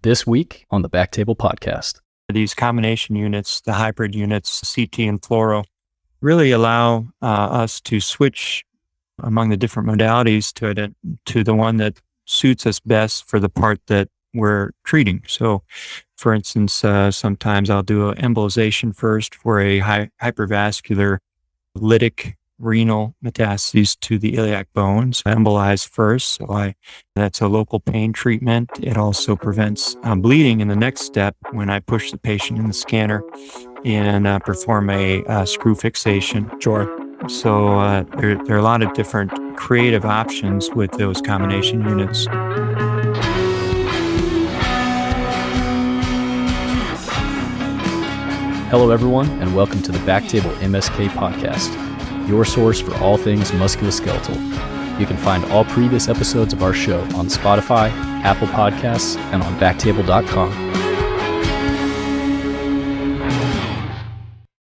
this week on the BackTable podcast. These combination units, the hybrid units, CT and fluoro, really allow us to switch among the different modalities to the one that suits us best for the part that we're treating. So, for instance, sometimes I'll do an embolization first for a hypervascular lytic renal metastases to the iliac bones. Embolize first, so that's a local pain treatment. It also prevents bleeding in the next step when I push the patient in the scanner and perform a screw fixation. Sure. So there are a lot of different creative options with those combination units. Hello, everyone, and welcome to the BackTable MSK podcast, your source for all things musculoskeletal. You can find all previous episodes of our show on Spotify, Apple Podcasts, and on BackTable.com.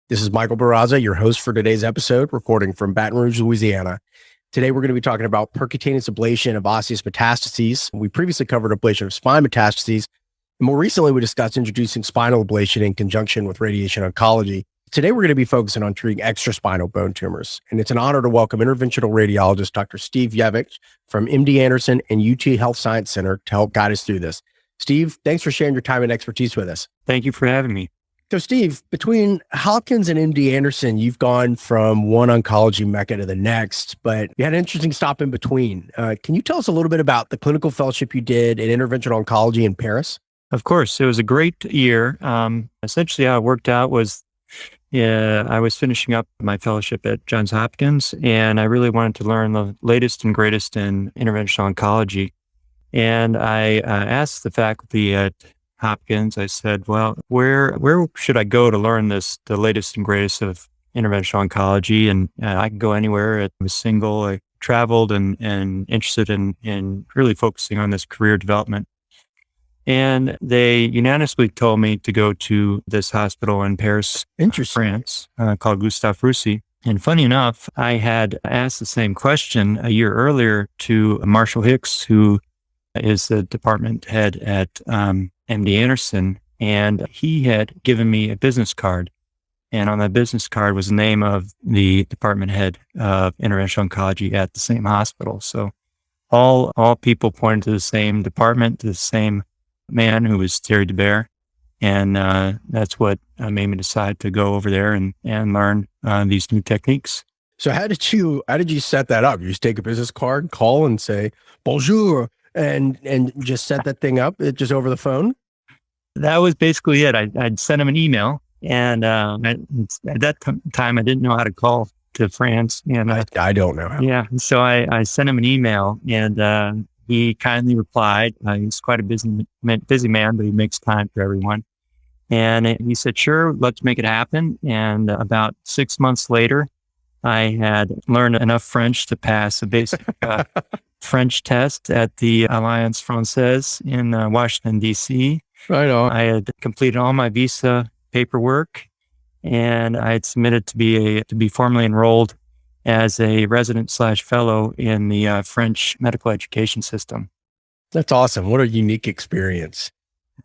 This is Michael Barraza, your host for today's episode, recording from Baton Rouge, Louisiana. Today, we're going to be talking about percutaneous ablation of osseous metastases. We previously covered ablation of spine metastases. And more recently, we discussed introducing spinal ablation in conjunction with radiation oncology. Today, we're going to be focusing on treating extraspinal bone tumors. And it's an honor to welcome interventional radiologist Dr. Steve Yevich from MD Anderson and UT Health Science Center to help guide us through this. Steve, thanks for sharing your time and expertise with us. Thank you for having me. So, Steve, between Hopkins and MD Anderson, you've gone from one oncology mecca to the next, but you had an interesting stop in between. Can you tell us a little bit about the clinical fellowship you did in interventional oncology in Paris? Of course, it was a great year. Essentially, how it worked out was I was finishing up my fellowship at Johns Hopkins, and I really wanted to learn the latest and greatest in interventional oncology. And I asked the faculty at Hopkins, I said, well, where should I go to learn the latest and greatest of interventional oncology? And I can go anywhere. I was single. I traveled and interested in really focusing on this career development. And they unanimously told me to go to this hospital in Paris, France, called Gustave Roussy. And funny enough, I had asked the same question a year earlier to Marshall Hicks, who is the department head at MD Anderson. And he had given me a business card. And on that business card was the name of the department head of interventional oncology at the same hospital. So all people pointed to the same department, to the same man, who was Thierry Debert. And that's what made me decide to go over there and learn these new techniques. So how did you set that up? You just take a business card, call and say, bonjour, and just set that thing up just over the phone? That was basically it. I'd sent him an email, and at that time, I didn't know how to call to France. And I don't know how. Yeah. So I sent him an email, and he kindly replied. He's quite a busy man, but he makes time for everyone. And he said, sure, let's make it happen. And about 6 months later, I had learned enough French to pass a basic French test at the Alliance Française in Washington, D.C. Right on. I had completed all my visa paperwork, and I had submitted to be formally enrolled as a resident/fellow in the French medical education system. That's awesome. What a unique experience.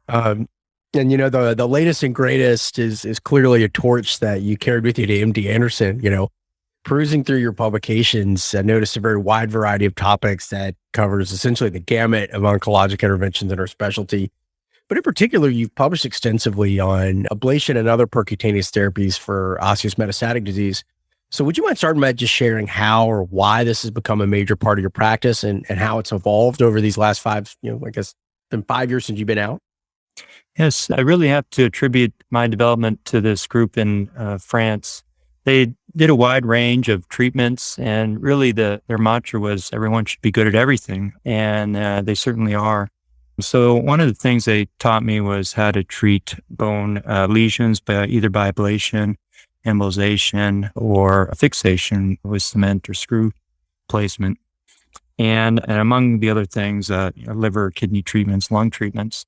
And the latest and greatest is clearly a torch that you carried with you to MD Anderson. Perusing through your publications, I noticed a very wide variety of topics that covers essentially the gamut of oncologic interventions in our specialty. But in particular, you've published extensively on ablation and other percutaneous therapies for osseous metastatic disease. So would you mind starting by just sharing how or why this has become a major part of your practice and how it's evolved over these last 5, I guess, been 5 years since you've been out? Yes, I really have to attribute my development to this group in France. They did a wide range of treatments, and really their mantra was everyone should be good at everything, and they certainly are. So one of the things they taught me was how to treat bone lesions either by ablation, embolization, or fixation with cement or screw placement. And among the other things, liver, kidney treatments, lung treatments.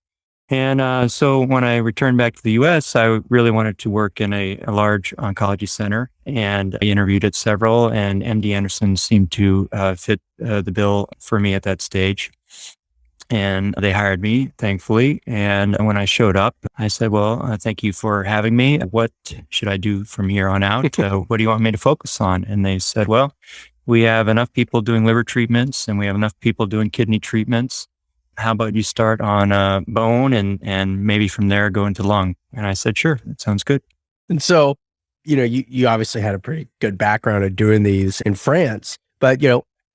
And so when I returned back to the U.S., I really wanted to work in a large oncology center, and I interviewed at several, and MD Anderson seemed to fit the bill for me at that stage. and they hired me, thankfully. And when I showed up, I said, well, thank you for having me. What should I do from here on out? What do you want me to focus on? And they said, well, we have enough people doing liver treatments and we have enough people doing kidney treatments. How about you start on bone and maybe from there go into lung? And I said, sure, that sounds good. And so, you obviously had a pretty good background at doing these in France, but,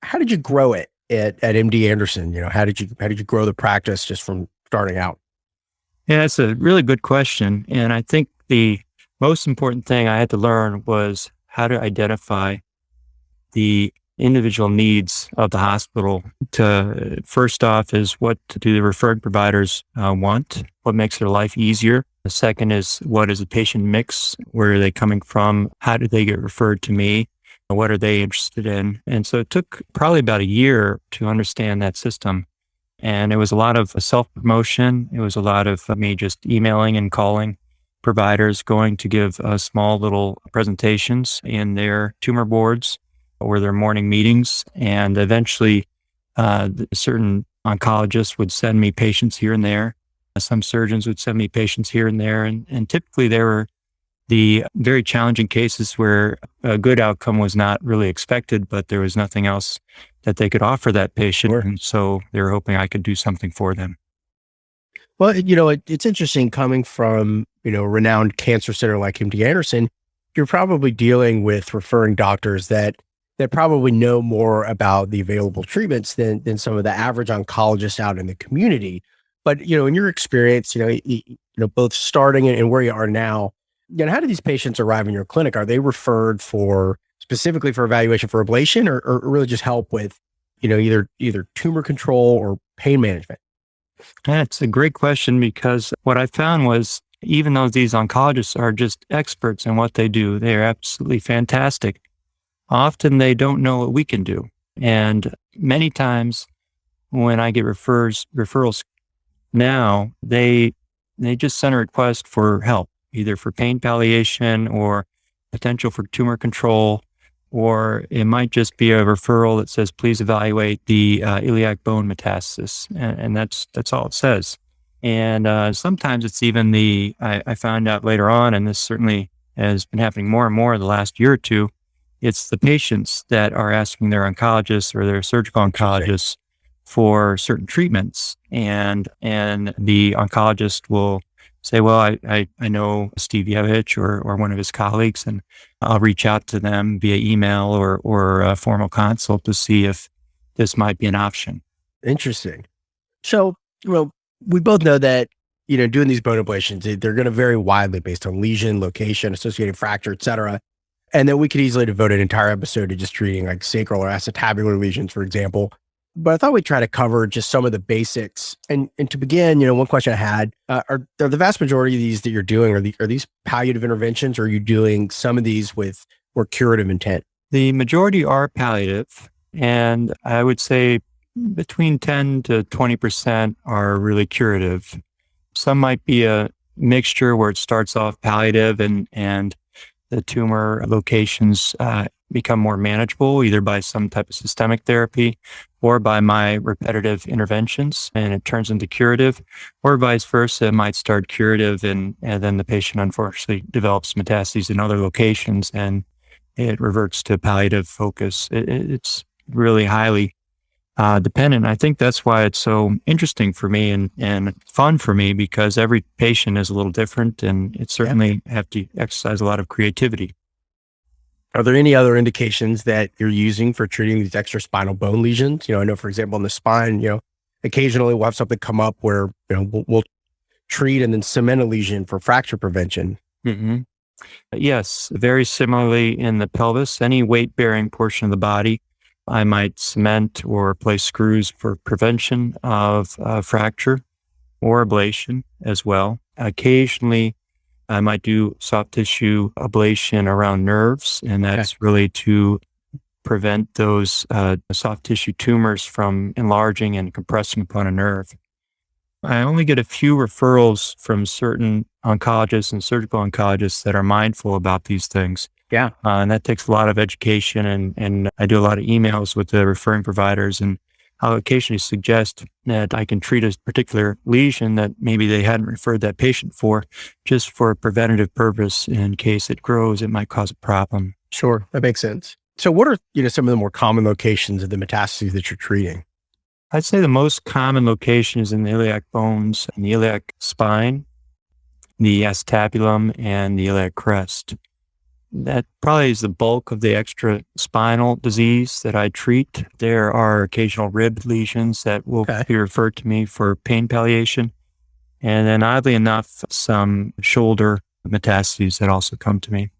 how did you grow it at MD Anderson? How did you grow the practice just from starting out? Yeah, that's a really good question. And I think the most important thing I had to learn was how to identify the individual needs of the hospital. First off is what do the referring providers want? What makes their life easier? The second is what is the patient mix? Where are they coming from? How do they get referred to me? What are they interested in? And so it took probably about a year to understand that system. And it was a lot of self-promotion. It was a lot of me just emailing and calling providers, going to give small little presentations in their tumor boards or their morning meetings. And eventually, certain oncologists would send me patients here and there. Some surgeons would send me patients here and there. And typically there were the very challenging cases where a good outcome was not really expected, but there was nothing else that they could offer that patient. Sure. And so they were hoping I could do something for them. Well, it's interesting coming from, a renowned cancer center like MD Anderson, you're probably dealing with referring doctors that probably know more about the available treatments than some of the average oncologists out in the community. But, in your experience, both starting and where you are now, how do these patients arrive in your clinic? Are they referred specifically for evaluation for ablation or really just help with, either tumor control or pain management? That's a great question because what I found was even though these oncologists are just experts in what they do, they are absolutely fantastic. Often they don't know what we can do. And many times when I get referrals now, they just send a request for help, either for pain palliation or potential for tumor control, or it might just be a referral that says, please evaluate the iliac bone metastasis. And that's all it says. And sometimes it's even I found out later on, and this certainly has been happening more and more in the last year or two, it's the patients that are asking their oncologists or their surgical oncologists for certain treatments. And the oncologist will say, well, I know Steve Yevich or one of his colleagues, and I'll reach out to them via email or a formal consult to see if this might be an option. Interesting. So, we both know that, doing these bone ablations, they're going to vary widely based on lesion, location, associated fracture, et cetera. And then we could easily devote an entire episode to just treating like sacral or acetabular lesions, for example. But I thought we'd try to cover just some of the basics. And to begin, one question I had, are the vast majority of these that you're doing, are these palliative interventions, or are you doing some of these with more curative intent? The majority are palliative, and I would say between 10 to 20% are really curative. Some might be a mixture where it starts off palliative and the tumor locations become more manageable, either by some type of systemic therapy or by my repetitive interventions, and it turns into curative, or vice versa. It might start curative and then the patient unfortunately develops metastases in other locations and it reverts to palliative focus. It's really highly dependent. I think that's why it's so interesting for me and fun for me, because every patient is a little different and it certainly have to exercise a lot of creativity. Are there any other indications that you're using for treating these extraspinal bone lesions? I know, for example, in the spine, occasionally we'll have something come up where, we'll treat and then cement a lesion for fracture prevention. Mm-hmm. Yes, very similarly in the pelvis, any weight-bearing portion of the body, I might cement or place screws for prevention of fracture or ablation as well. Occasionally, I might do soft tissue ablation around nerves, and that's really to prevent those soft tissue tumors from enlarging and compressing upon a nerve. I only get a few referrals from certain oncologists and surgical oncologists that are mindful about these things. Yeah. And that takes a lot of education, and I do a lot of emails with the referring providers and I'll occasionally suggest that I can treat a particular lesion that maybe they hadn't referred that patient for, just for a preventative purpose. In case it grows, it might cause a problem. Sure, that makes sense. So what are, some of the more common locations of the metastases that you're treating? I'd say the most common location is in the iliac bones and the iliac spine, the acetabulum, and the iliac crest. That probably is the bulk of the extra-spinal disease that I treat. There are occasional rib lesions that will be referred to me for pain palliation. And then oddly enough, some shoulder metastases that also come to me.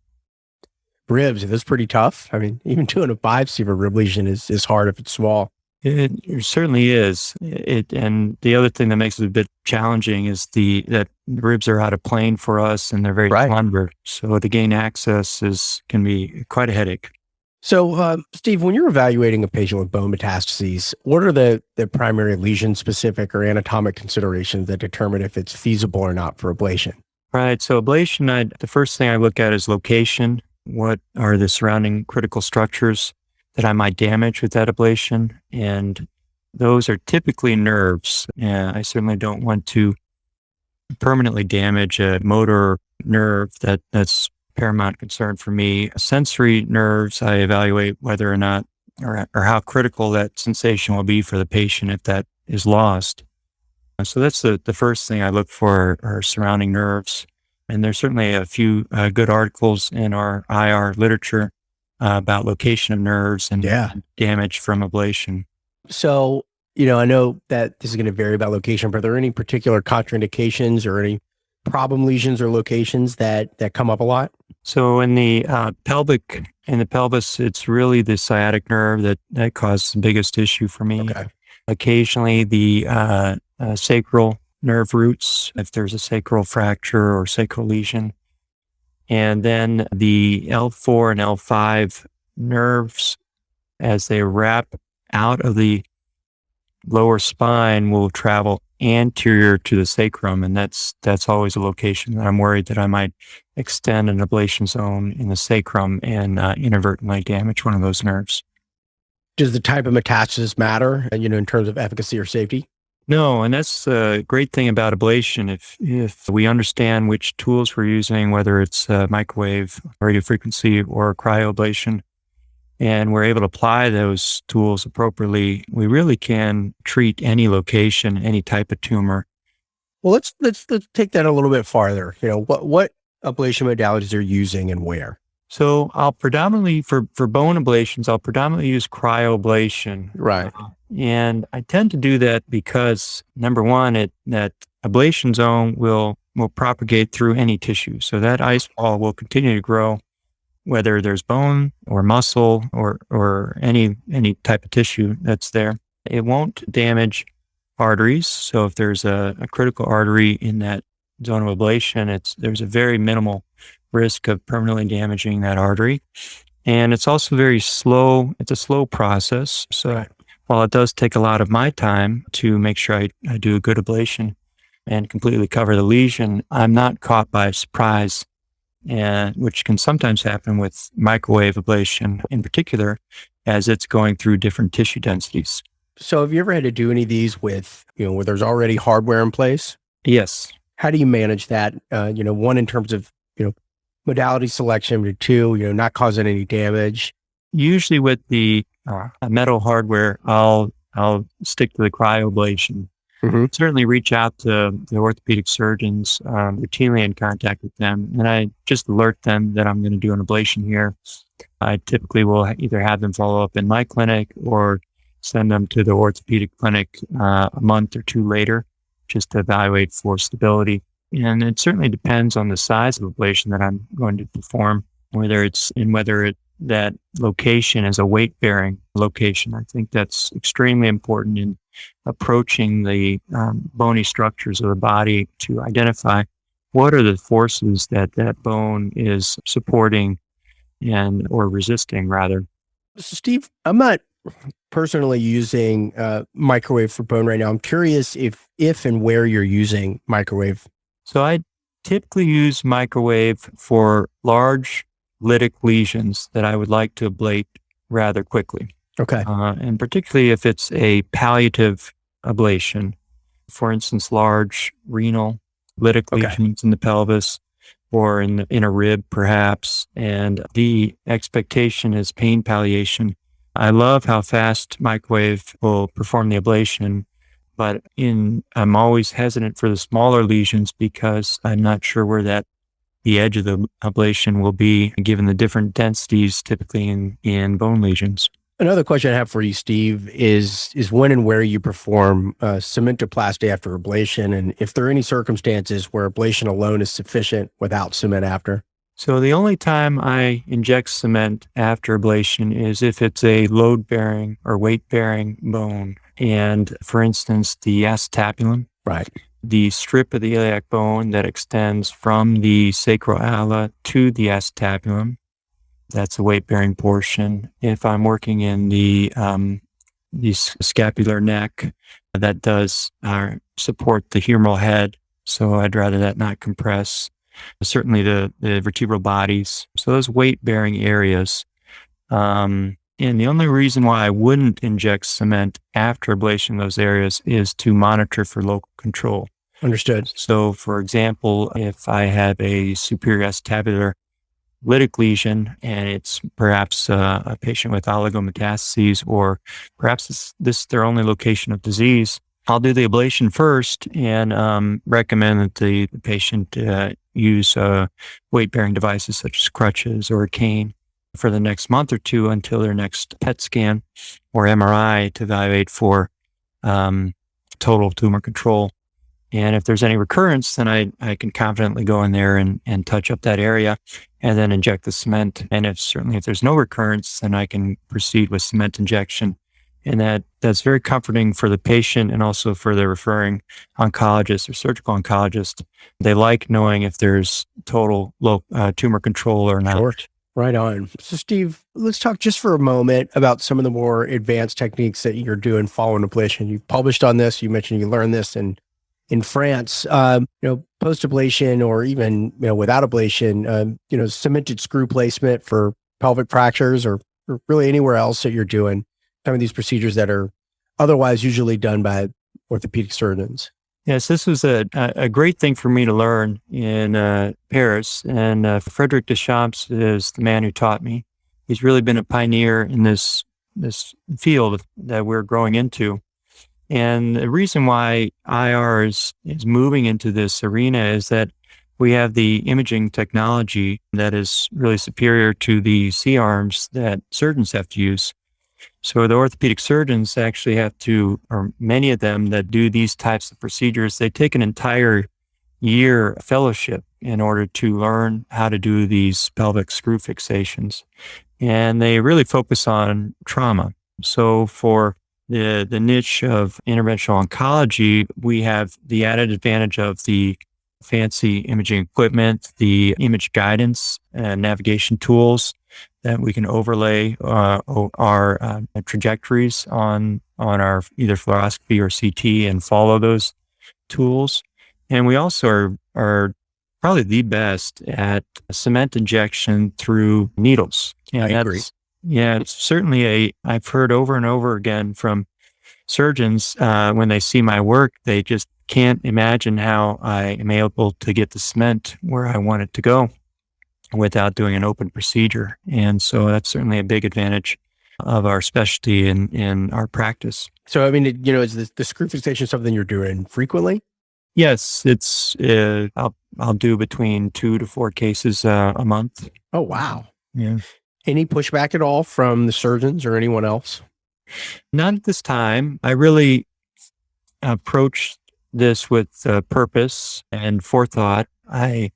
Ribs, that's pretty tough. I mean, even doing a biopsy of a rib lesion is hard if it's small. It certainly is. And the other thing that makes it a bit challenging is that the ribs are out of plane for us and they're very slender. So to gain access can be quite a headache. So, Steve, when you're evaluating a patient with bone metastases, what are the primary lesion-specific or anatomic considerations that determine if it's feasible or not for ablation? Right. So ablation, the first thing I look at is location. What are the surrounding critical structures that I might damage with that ablation? And those are typically nerves. And I certainly don't want to permanently damage a motor nerve. That's paramount concern for me. Sensory nerves, I evaluate whether or not or how critical that sensation will be for the patient if that is lost. So that's the first thing I look for are surrounding nerves. And there's certainly a few good articles in our IR literature about location of nerves and damage from ablation. So, I know that this is going to vary by location, but are there any particular contraindications or any problem lesions or locations that come up a lot? So in the pelvis, it's really the sciatic nerve that causes the biggest issue for me. Okay. Occasionally the sacral nerve roots, if there's a sacral fracture or sacral lesion. And then the L4 and L5 nerves, as they wrap out of the lower spine, will travel anterior to the sacrum. And that's always a location that I'm worried that I might extend an ablation zone in the sacrum and inadvertently damage one of those nerves. Does the type of metastasis matter, in terms of efficacy or safety? No, and that's the great thing about ablation. If we understand which tools we're using, whether it's microwave, radiofrequency, or cryoablation, and we're able to apply those tools appropriately, we really can treat any location, any type of tumor. Well, let's take that a little bit farther. What ablation modalities are you using and where? So I'll predominantly, for bone ablations, I'll predominantly use cryoablation. Right. And I tend to do that because, number one, that ablation zone will propagate through any tissue. So that ice wall will continue to grow, whether there's bone or muscle or any type of tissue that's there. It won't damage arteries. So if there's a critical artery in that zone of ablation, there's a very minimal risk of permanently damaging that artery. And it's also very slow. It's a slow process. So while it does take a lot of my time to make sure I do a good ablation and completely cover the lesion, I'm not caught by surprise, which can sometimes happen with microwave ablation in particular, as it's going through different tissue densities. So have you ever had to do any of these with, where there's already hardware in place? Yes. How do you manage that? One, in terms of, modality selection, but two, not causing any damage? Usually with the metal hardware, I'll stick to the cryoablation. Mm-hmm. Certainly reach out to the orthopedic surgeons, routinely in contact with them, and I just alert them that I'm going to do an ablation here. I typically will either have them follow up in my clinic or send them to the orthopedic clinic a month or two later, just to evaluate for stability. And it certainly depends on the size of ablation that I'm going to perform, whether that location is a weight-bearing location. I think that's extremely important in approaching the bony structures of the body to identify what are the forces that bone is supporting or resisting, rather. So Steve, I'm not personally using microwave for bone right now. I'm curious if and where you're using microwave. So I typically use microwave for large lytic lesions that I would like to ablate rather quickly. Okay. And particularly if it's a palliative ablation, for instance, large renal lytic Okay. lesions in the pelvis or in a rib, perhaps. And the expectation is pain palliation. I love how fast microwave will perform the ablation, but I'm always hesitant for the smaller lesions because I'm not sure where the edge of the ablation will be given the different densities typically in bone lesions. Another question I have for you, Steve, is when and where you perform cementoplasty after ablation, and if there are any circumstances where ablation alone is sufficient without cement after. So the only time I inject cement after ablation is if it's a load-bearing or weight-bearing bone. And for instance, the acetabulum, Right. the strip of the iliac bone that extends from the sacroala to the acetabulum, that's a weight-bearing portion. If I'm working in the scapular neck, that does support the humeral head, so I'd rather that not compress. Certainly the vertebral bodies. So those weight-bearing areas. And the only reason why I wouldn't inject cement after ablation in those areas is to monitor for local control. Understood. So, for example, if I have a superior acetabular lytic lesion and it's perhaps a patient with oligometastases, or perhaps this is their only location of disease, I'll do the ablation first and recommend that the patient use weight-bearing devices such as crutches or a cane for the next month or two until their next PET scan or MRI to evaluate for total tumor control. And if there's any recurrence, then I can confidently go in there and touch up that area and then inject the cement. And if there's no recurrence, then I can proceed with cement injection. And that's very comforting for the patient and also for the referring oncologist or surgical oncologist. They like knowing if there's total tumor control or not. Sure. Right on. So, Steve, let's talk just for a moment about some of the more advanced techniques that you're doing following ablation. You published on this. You mentioned you learned this in France. Post ablation or even without ablation. Cemented screw placement for pelvic fractures or really anywhere else that you're doing some of these procedures that are otherwise usually done by orthopedic surgeons. Yes, this was a great thing for me to learn in Paris. And Frederic Deschamps is the man who taught me. He's really been a pioneer in this field that we're growing into. And the reason why IR is moving into this arena is that we have the imaging technology that is really superior to the C-arms that surgeons have to use. So the orthopedic surgeons actually have to, or many of them that do these types of procedures, they take an entire year fellowship in order to learn how to do these pelvic screw fixations. And they really focus on trauma. So for the niche of interventional oncology, we have the added advantage of the fancy imaging equipment, the image guidance and navigation tools that we can overlay our trajectories on our either fluoroscopy or CT and follow those tools. And we also are probably the best at cement injection through needles. And I agree. Yeah, it's certainly I've heard over and over again from surgeons when they see my work, they just can't imagine how I am able to get the cement where I want it to go without doing an open procedure. And so that's certainly a big advantage of our specialty in our practice. So, I mean, is the screw fixation something you're doing frequently? Yes, it's I'll do between 2 to 4 cases a month. Oh, wow. Yeah. Any pushback at all from the surgeons or anyone else? Not at this time. I really approached this with purpose and forethought. I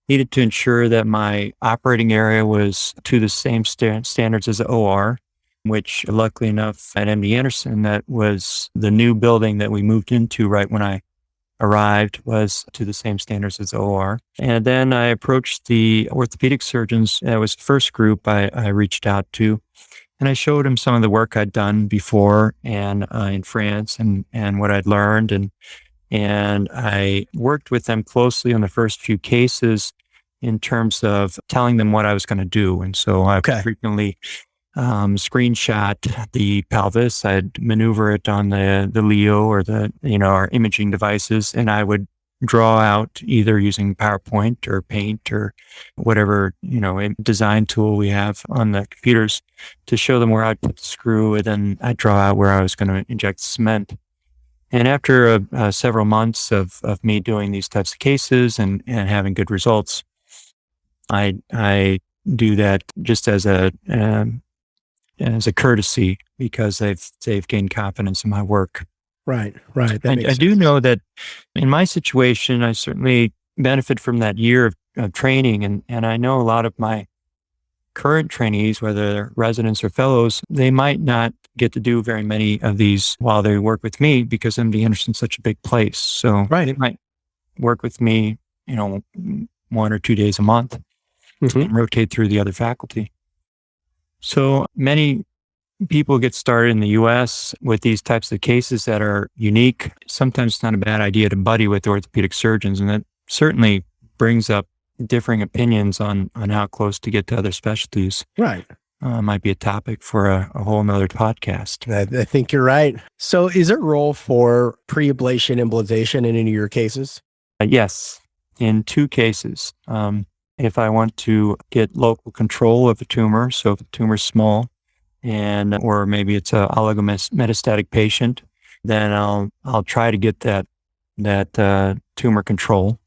needed to ensure that my operating area was to the same standards as the OR, which luckily enough at MD Anderson, that was the new building that we moved into right when I arrived, was to the same standards as the OR. And then I approached the orthopedic surgeons. That was the first group I reached out to. And I showed them some of the work I'd done before and in France and what I'd learned. And I worked with them closely on the first few cases in terms of telling them what I was going to do. And so I frequently screenshot the pelvis. I'd maneuver it on the Leo or our imaging devices, and I would draw out either using PowerPoint or Paint or whatever, design tool we have on the computers to show them where I'd put the screw, and then I'd draw out where I was going to inject cement. And after several months of me doing these types of cases and having good results, I do that just as a courtesy because they've gained confidence in my work. Right. That I makes do sense. know that in my situation, I certainly benefit from that year of training. And I know a lot of my current trainees, whether they're residents or fellows, they might not get to do very many of these while they work with me because MD Anderson's such a big place. So they might work with me, 1 or 2 days a month and rotate through the other faculty. So many people get started in the U.S. with these types of cases that are unique. Sometimes it's not a bad idea to buddy with orthopedic surgeons, and that certainly brings up differing opinions on how close to get to other specialties. Right. Might be a topic for a whole nother podcast. I think you're right. So is there a role for pre-ablation embolization in any of your cases? Yes, in 2 cases. If I want to get local control of a tumor, so if the tumor's small, or maybe it's a oligometastatic patient, then I'll try to get that tumor control.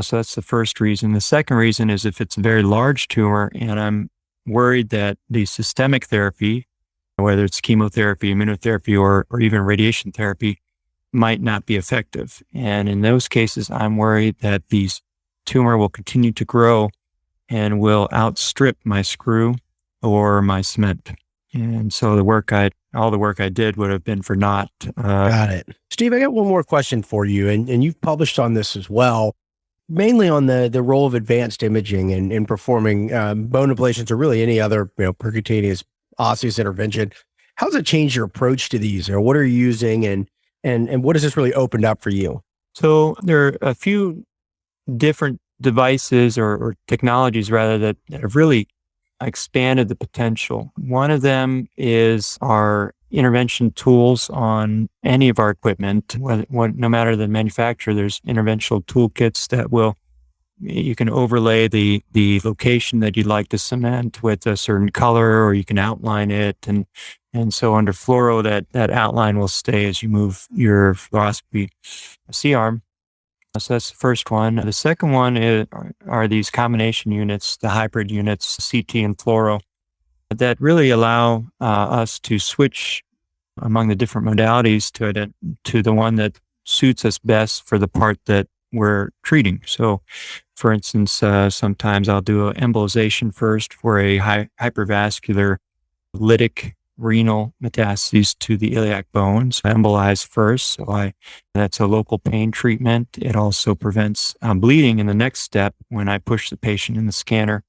So that's the first reason. The second reason is if it's a very large tumor and I'm worried that the systemic therapy, whether it's chemotherapy, immunotherapy, or even radiation therapy, might not be effective. And in those cases, I'm worried that the tumor will continue to grow and will outstrip my screw or my cement. And so all the work I did would have been for naught. Got it. Steve, I got one more question for you, and you've published on this as well, mainly on the role of advanced imaging in performing bone ablations or really any other percutaneous osseous intervention. How does it change your approach to these, or what are you using, and what has this really opened up for you? So there are a few different devices or technologies rather that have really expanded the potential. One of them is our intervention tools on any of our equipment. No matter the manufacturer, there's interventional toolkits that you can overlay the location that you'd like to cement with a certain color, or you can outline it. And so under fluoro, that outline will stay as you move your fluoroscopy C-arm. So that's the first one. The second one are these combination units, the hybrid units, CT and fluoro, that really allow us to switch among the different modalities to the one that suits us best for the part that we're treating. So, for instance, sometimes I'll do an embolization first for a hypervascular lytic renal metastases to the iliac bones. I embolize first, so that's a local pain treatment. It also prevents bleeding in the next step when I push the patient in the scanner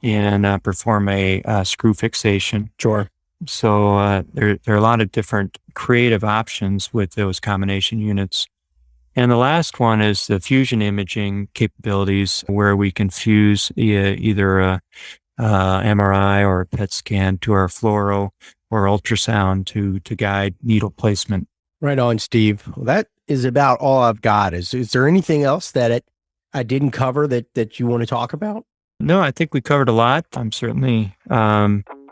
and perform a screw fixation. Sure. So there are a lot of different creative options with those combination units. And the last one is the fusion imaging capabilities, where we can fuse either a MRI or a PET scan to our fluoro or ultrasound to guide needle placement. Right on, Steve. Well, that is about all I've got. Is there anything else that I didn't cover that you want to talk about? No, I think we covered a lot. I'm certainly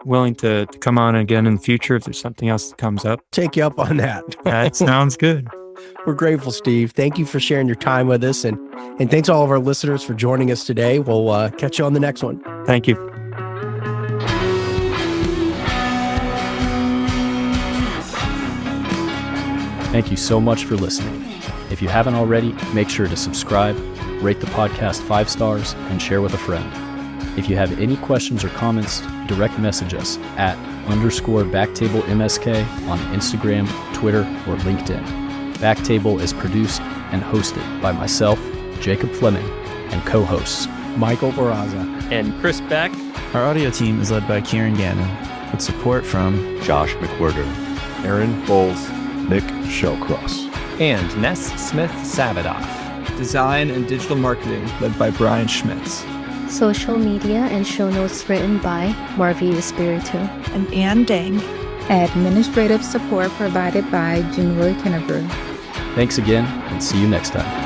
willing to come on again in the future if there's something else that comes up. Take you up on that. That sounds good. We're grateful, Steve. Thank you for sharing your time with us. And thanks to all of our listeners for joining us today. We'll catch you on the next one. Thank you. Thank you so much for listening. If you haven't already, make sure to subscribe, rate the podcast 5 stars, and share with a friend. If you have any questions or comments, direct message us at _BackTable MSK on Instagram, Twitter, or LinkedIn. BackTable is produced and hosted by myself, Jacob Fleming, and co-hosts Michael Barraza and Chris Beck. Our audio team is led by Kieran Gannon, with support from Josh McWhirter, Aaron Bowles, Nick Shellcross, and Ness Smith-Savadoff. Design and digital marketing led by Brian Schmitz. Social media and show notes written by Marvi Espiritu and Ann Dang. Administrative support provided by Junwood Kennebrew. Thanks again, and see you next time.